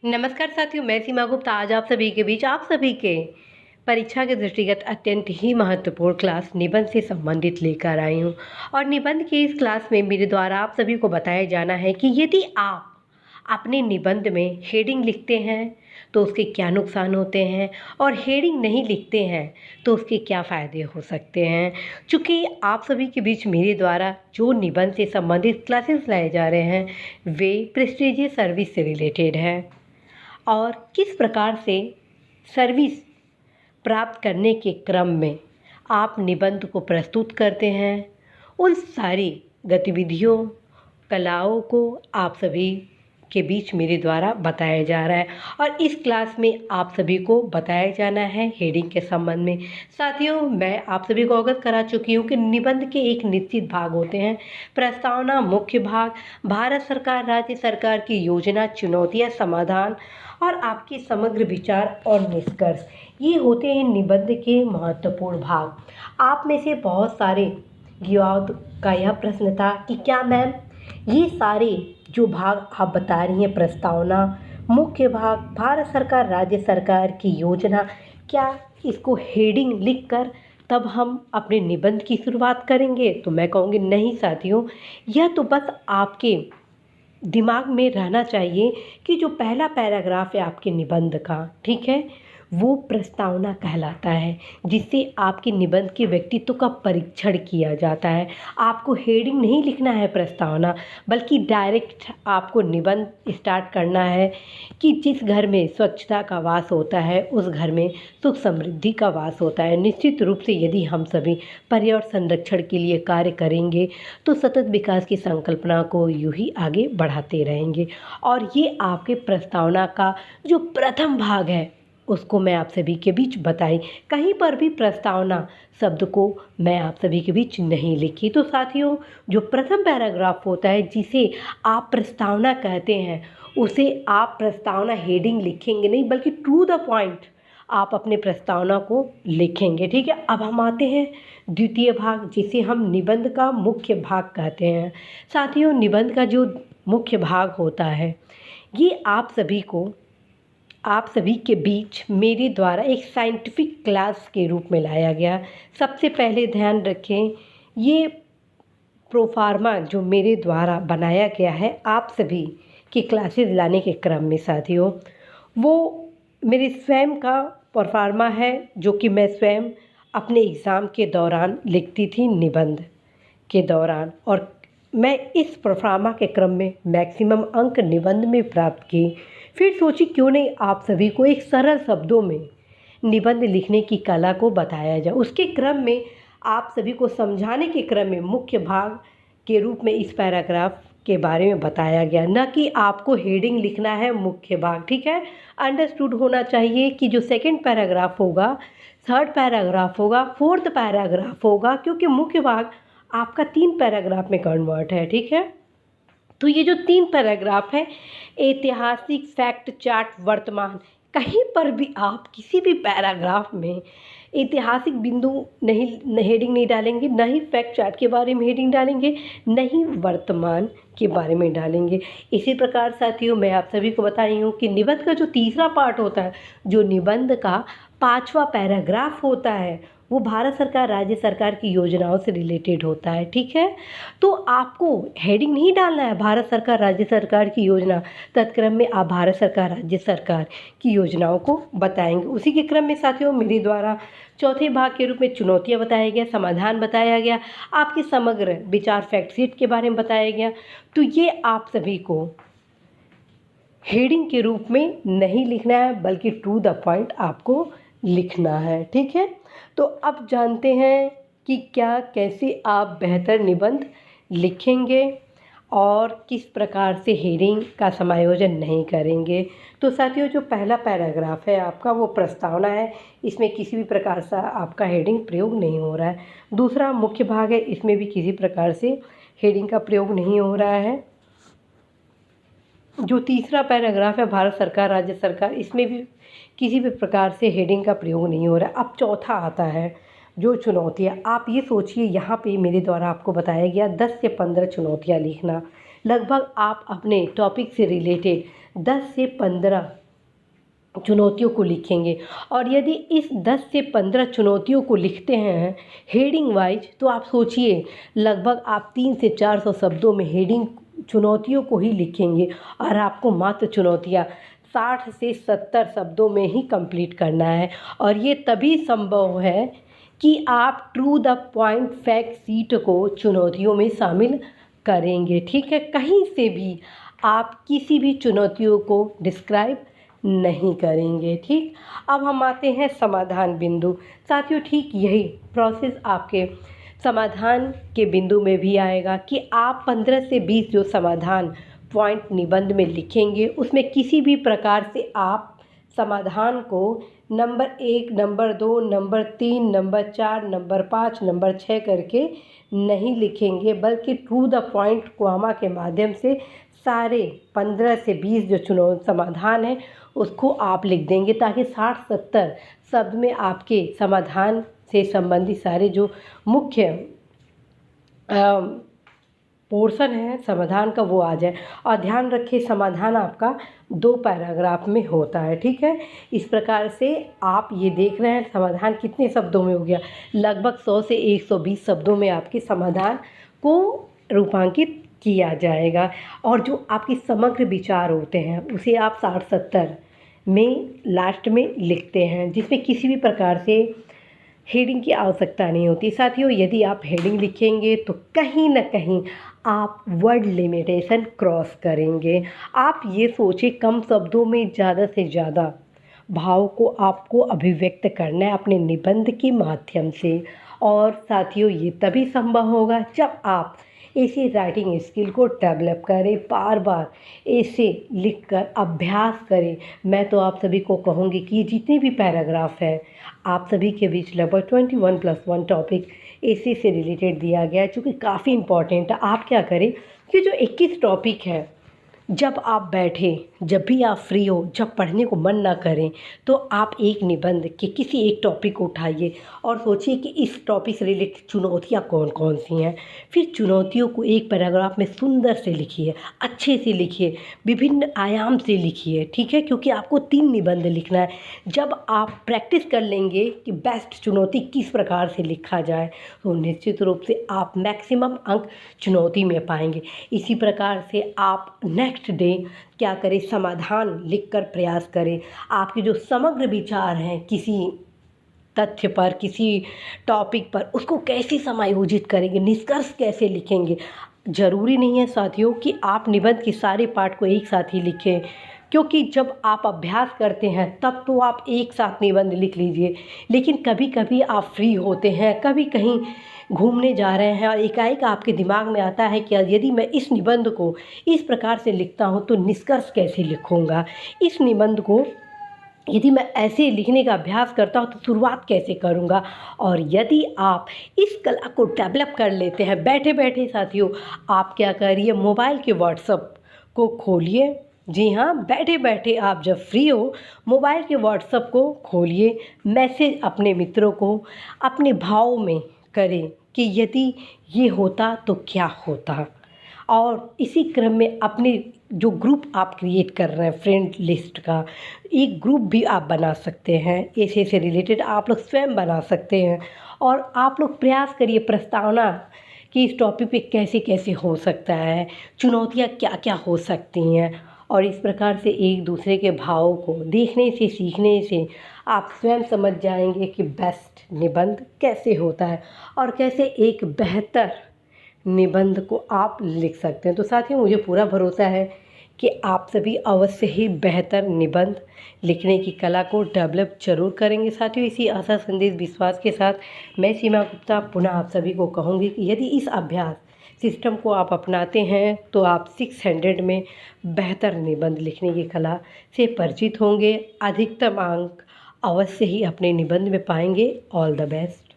नमस्कार साथियों, मैं सीमा गुप्ता आज आप सभी के बीच आप सभी के परीक्षा के दृष्टिगत अत्यंत ही महत्वपूर्ण क्लास निबंध से संबंधित लेकर आई हूँ। और निबंध की इस क्लास में मेरे द्वारा आप सभी को बताया जाना है कि यदि आप अपने निबंध में हेडिंग लिखते हैं तो उसके क्या नुकसान होते हैं और हेडिंग नहीं लिखते हैं तो उसके क्या फ़ायदे हो सकते हैं। चूँकि आप सभी के बीच मेरे द्वारा जो निबंध से संबंधित क्लासेस लाए जा रहे हैं वे प्रेस्टीजियस सर्विस से रिलेटेड हैं और किस प्रकार से सर्विस प्राप्त करने के क्रम में आप निबंध को प्रस्तुत करते हैं, उन सारी गतिविधियों, कलाओं को आप सभी के बीच मेरे द्वारा बताया जा रहा है। और इस क्लास में आप सभी को बताया जाना है हेडिंग के संबंध में। साथियों, मैं आप सभी को अवगत करा चुकी हूँ कि निबंध के एक निश्चित भाग होते हैं: प्रस्तावना, मुख्य भाग, भारत सरकार, राज्य सरकार की योजना, चुनौतियाँ, समाधान और आपके समग्र विचार और निष्कर्ष। ये होते हैं निबंध के महत्वपूर्ण भाग। आप में से बहुत सारे युवाओं का यह प्रश्न था कि क्या मैम ये सारे जो भाग आप बता रही हैं, प्रस्तावना, मुख्य भाग, भारत सरकार, राज्य सरकार की योजना, क्या इसको हेडिंग लिखकर तब हम अपने निबंध की शुरुआत करेंगे? तो मैं कहूँगी नहीं साथियों, यह तो बस आपके दिमाग में रहना चाहिए कि जो पहला पैराग्राफ है आपके निबंध का, ठीक है, वो प्रस्तावना कहलाता है, जिससे आपके निबंध के व्यक्तित्व का परीक्षण किया जाता है। आपको हेडिंग नहीं लिखना है प्रस्तावना, बल्कि डायरेक्ट आपको निबंध स्टार्ट करना है कि जिस घर में स्वच्छता का वास होता है उस घर में सुख समृद्धि का वास होता है। निश्चित रूप से यदि हम सभी पर्यावरण संरक्षण के लिए कार्य करेंगे तो सतत विकास की संकल्पना को यूं ही आगे बढ़ाते रहेंगे। और ये आपके प्रस्तावना का जो प्रथम भाग है उसको मैं आप सभी के बीच बताई। कहीं पर भी प्रस्तावना शब्द को मैं आप सभी के बीच नहीं लिखी। तो साथियों, जो प्रथम पैराग्राफ होता है जिसे आप प्रस्तावना कहते हैं, उसे आप प्रस्तावना हेडिंग लिखेंगे नहीं, बल्कि टू द पॉइंट आप अपने प्रस्तावना को लिखेंगे, ठीक है। अब हम आते हैं द्वितीय भाग, जिसे हम निबंध का मुख्य भाग कहते हैं। साथियों, निबंध का जो मुख्य भाग होता है ये आप सभी के बीच मेरे द्वारा एक साइंटिफिक क्लास के रूप में लाया गया। सबसे पहले ध्यान रखें, ये प्रोफार्मा जो मेरे द्वारा बनाया गया है आप सभी की क्लासेस लाने के क्रम में साथियों, वो मेरे स्वयं का प्रोफार्मा है जो कि मैं स्वयं अपने एग्ज़ाम के दौरान लिखती थी, निबंध के दौरान। और मैं इस प्रोफार्मा के क्रम में मैक्सिमम अंक निबंध में प्राप्त किए। फिर सोची क्यों नहीं आप सभी को एक सरल शब्दों में निबंध लिखने की कला को बताया जाए। उसके क्रम में आप सभी को समझाने के क्रम में मुख्य भाग के रूप में इस पैराग्राफ के बारे में बताया गया, न कि आपको हेडिंग लिखना है मुख्य भाग, ठीक है। अंडरस्टूड होना चाहिए कि जो सेकंड पैराग्राफ होगा, थर्ड पैराग्राफ होगा, फोर्थ पैराग्राफ होगा, क्योंकि मुख्य भाग आपका 3 पैराग्राफ में कन्वर्ट है, ठीक है। तो ये जो 3 पैराग्राफ है, ऐतिहासिक, फैक्ट, चार्ट, वर्तमान, कहीं पर भी आप किसी भी पैराग्राफ में ऐतिहासिक बिंदु नहीं हेडिंग नहीं डालेंगे, न ही फैक्ट चार्ट के बारे में हेडिंग डालेंगे, न ही वर्तमान के बारे में डालेंगे। इसी प्रकार साथियों, मैं आप सभी को बता रही हूँ कि निबंध का जो तीसरा पार्ट होता है, जो निबंध का 5वां पैराग्राफ होता है, वो भारत सरकार, राज्य सरकार की योजनाओं से रिलेटेड होता है, ठीक है। तो आपको हेडिंग नहीं डालना है भारत सरकार, राज्य सरकार की योजना, तत्क्रम में आप भारत सरकार, राज्य सरकार की योजनाओं को बताएंगे। उसी के क्रम में साथियों, मेरे द्वारा चौथे भाग के रूप में चुनौतियाँ बताया गया, समाधान बताया गया, आपके समग्र विचार, फैक्ट शीट के बारे में बताया गया। तो ये आप सभी को हेडिंग के रूप में नहीं लिखना है, बल्कि टू द पॉइंट आपको लिखना है, ठीक है। तो अब जानते हैं कि क्या कैसे आप बेहतर निबंध लिखेंगे और किस प्रकार से हेडिंग का समायोजन नहीं करेंगे। तो साथियों, जो पहला पैराग्राफ है आपका, वो प्रस्तावना है, इसमें किसी भी प्रकार से आपका हेडिंग प्रयोग नहीं हो रहा है। दूसरा मुख्य भाग है, इसमें भी किसी प्रकार से हेडिंग का प्रयोग नहीं हो रहा है। जो तीसरा पैराग्राफ है, भारत सरकार, राज्य सरकार, इसमें भी किसी भी प्रकार से हेडिंग का प्रयोग नहीं हो रहा है। अब चौथा आता है जो चुनौतियाँ। आप ये सोचिए, यहाँ पे मेरे द्वारा आपको बताया गया 10 से 15 चुनौतियाँ लिखना। लगभग आप अपने टॉपिक से रिलेटेड 10 से 15 चुनौतियों को लिखेंगे। और यदि इस 10 से 15 चुनौतियों को लिखते हैं हेडिंग वाइज, तो आप सोचिए लगभग आप 300 से 400 शब्दों में हेडिंग चुनौतियों को ही लिखेंगे और आपको मात्र चुनौतियाँ 60 से 70 शब्दों में ही कंप्लीट करना है। और ये तभी संभव है कि आप true the point fact sheet को चुनौतियों में शामिल करेंगे। ठीक है, कहीं से भी आप किसी भी चुनौतियों को डिस्क्राइब नहीं करेंगे। ठीक, अब हम आते हैं समाधान बिंदु। साथियों, ठीक यही प्रोसेस आपके समाधान के बिंदु में भी आएगा कि आप 15 से 20 जो समाधान पॉइंट निबंध में लिखेंगे, उसमें किसी भी प्रकार से आप समाधान को number 1, number 2, number 3, number 4, number 5, number 6 करके नहीं लिखेंगे, बल्कि टू द पॉइंट कॉमा के माध्यम से सारे 15 से 20 जो समाधान है उसको आप लिख देंगे, ताकि 60-70 शब्द में आपके समाधान से संबंधित सारे जो मुख्य पोर्शन है समाधान का वो आ जाए। और ध्यान रखिए समाधान आपका 2 पैराग्राफ में होता है। ठीक है, इस प्रकार से आप ये देख रहे हैं समाधान कितने शब्दों में हो गया, लगभग 100 से 120 शब्दों में आपके समाधान को रूपांकित किया जाएगा। और जो आपके समग्र विचार होते हैं उसे आप 60-70 में लास्ट में लिखते हैं, जिसमें किसी भी प्रकार से हेडिंग की आवश्यकता नहीं होती। साथियों, यदि आप हेडिंग लिखेंगे तो कहीं ना कहीं आप वर्ड लिमिटेशन क्रॉस करेंगे। आप ये सोचें कम शब्दों में ज़्यादा से ज़्यादा भाव को आपको अभिव्यक्त करना है अपने निबंध के माध्यम से। और साथियों, ये तभी संभव होगा जब आप ऐसी राइटिंग स्किल को डेवलप करें, बार बार ऐसे लिखकर अभ्यास करें। मैं तो आप सभी को कहूँगी कि जितने भी पैराग्राफ है आप सभी के बीच लगभग 21+1 टॉपिक ऐसे से रिलेटेड दिया गया है, जो कि काफ़ी इम्पॉर्टेंट है। आप क्या करें कि जो 21 टॉपिक है, जब आप बैठें, जब भी आप फ्री हो, जब पढ़ने को मन ना करें, तो आप एक निबंध के किसी एक टॉपिक को उठाइए और सोचिए कि इस टॉपिक से रिलेटेड चुनौतियाँ कौन कौन सी हैं। फिर चुनौतियों को एक पैराग्राफ में सुंदर से लिखिए, अच्छे से लिखिए, विभिन्न आयाम से लिखिए। ठीक है, क्योंकि आपको 3 निबंध लिखना है। जब आप प्रैक्टिस कर लेंगे कि बेस्ट चुनौती किस प्रकार से लिखा जाए, तो निश्चित रूप से आप मैक्सिमम अंक चुनौती में पाएंगे। इसी प्रकार से आप नेक्स्ट डे क्या करें, समाधान लिखकर प्रयास करें। आपके जो समग्र विचार हैं किसी तथ्य पर, किसी टॉपिक पर, उसको कैसे समायोजित करेंगे, निष्कर्ष कैसे लिखेंगे। ज़रूरी नहीं है साथियों कि आप निबंध के सारे पार्ट को एक साथ ही लिखें, क्योंकि जब आप अभ्यास करते हैं तब तो आप एक साथ निबंध लिख लीजिए, लेकिन कभी कभी आप फ्री होते हैं, कभी कहीं घूमने जा रहे हैं और एकाएक आपके दिमाग में आता है कि यदि मैं इस निबंध को इस प्रकार से लिखता हूँ तो निष्कर्ष कैसे लिखूँगा, इस निबंध को यदि मैं ऐसे लिखने का अभ्यास करता हूँ तो शुरुआत कैसे करूँगा। और यदि आप इस कला को डेवलप कर लेते हैं बैठे बैठे साथियों, आप क्या करिए, मोबाइल के व्हाट्सएप को खोलिए। जी हाँ, बैठे बैठे आप जब फ्री हो मोबाइल के व्हाट्सएप को खोलिए, मैसेज अपने मित्रों को अपने भाव में करें कि यदि ये होता तो क्या होता। और इसी क्रम में अपने जो ग्रुप आप क्रिएट कर रहे हैं फ्रेंड लिस्ट का, एक ग्रुप भी आप बना सकते हैं। ऐसे से रिलेटेड आप लोग स्वयं बना सकते हैं और आप लोग प्रयास करिए प्रस्तावना कि इस टॉपिक पे कैसे कैसे हो सकता है, चुनौतियाँ क्या क्या हो सकती हैं। और इस प्रकार से एक दूसरे के भावों को देखने से, सीखने से आप स्वयं समझ जाएंगे कि बेस्ट निबंध कैसे होता है और कैसे एक बेहतर निबंध को आप लिख सकते हैं। तो साथियों, मुझे पूरा भरोसा है कि आप सभी अवश्य ही बेहतर निबंध लिखने की कला को डेवलप जरूर करेंगे। साथियों, इसी आशा संदेश विश्वास के साथ मैं सीमा गुप्ता पुनः आप सभी को कहूँगी कि यदि इस अभ्यास सिस्टम को आप अपनाते हैं तो आप 600 में बेहतर निबंध लिखने की कला से परिचित होंगे। अधिकतम अंक अवश्य ही अपने निबंध में पाएंगे। All the best.